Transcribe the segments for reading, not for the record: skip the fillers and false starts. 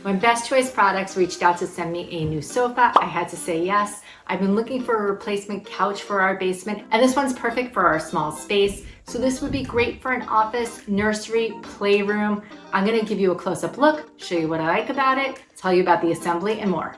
When Best Choice Products reached out to send me a new sofa, I had to say yes. I've been looking for a replacement couch for our basement, and this one's perfect for our small space. So this would be great for an office, nursery, playroom. I'm gonna give you a close-up look, show you what I like about it, tell you about the assembly and more.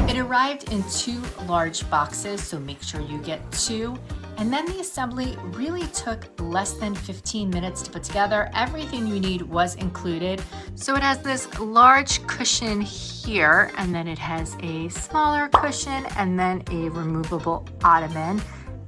It arrived in 2 large boxes, so make sure you get 2. And then the assembly really took less than 15 minutes to put together. Everything you need was included. So it has this large cushion here, and then it has a smaller cushion, and then a removable ottoman.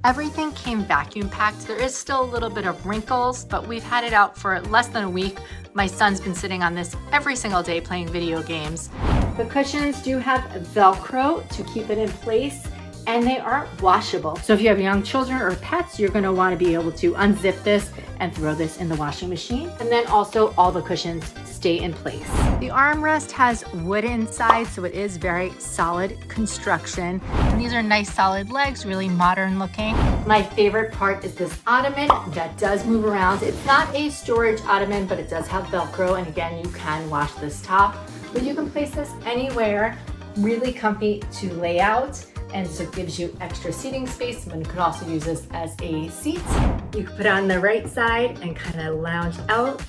Everything came vacuum packed. There is still a little bit of wrinkles, but we've had it out for less than a week. My son's been sitting on this every single day playing video games. The cushions do have Velcro to keep it in place, and they aren't washable. So if you have young children or pets, you're gonna wanna be able to unzip this and throw this in the washing machine. And then also all the cushions stay in place. The armrest has wood inside, so it is very solid construction. And these are nice solid legs, really modern looking. My favorite part is this ottoman that does move around. It's not a storage ottoman, but it does have Velcro. And again, you can wash this top, but you can place this anywhere. Really comfy to lay out. And so it gives you extra seating space, but you can also use this as a seat. You can put it on the right side and kind of lounge out.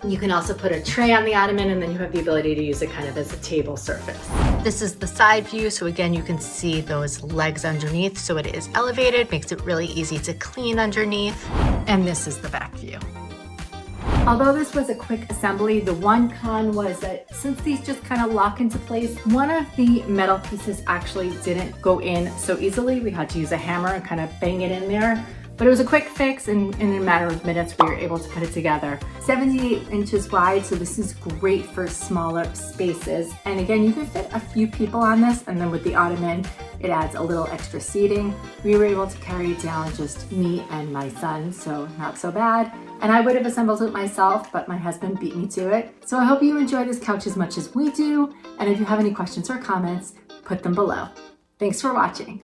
You can also put a tray on the ottoman, and then you have the ability to use it kind of as a table surface. This is the side view, so again, you can see those legs underneath. So it is elevated, makes it really easy to clean underneath. And this is the back view. Although this was a quick assembly, the one con was that since these just kind of lock into place, one of the metal pieces actually didn't go in so easily. We had to use a hammer and kind of bang it in there. But it was a quick fix, and in a matter of minutes, we were able to put it together. 78 inches wide, so this is great for smaller spaces. And again, you can fit a few people on this, and then with the ottoman, it adds a little extra seating. We were able to carry it down, just me and my son, so not so bad. And I would have assembled it myself, but my husband beat me to it. So I hope you enjoy this couch as much as we do. And if you have any questions or comments, put them below. Thanks for watching.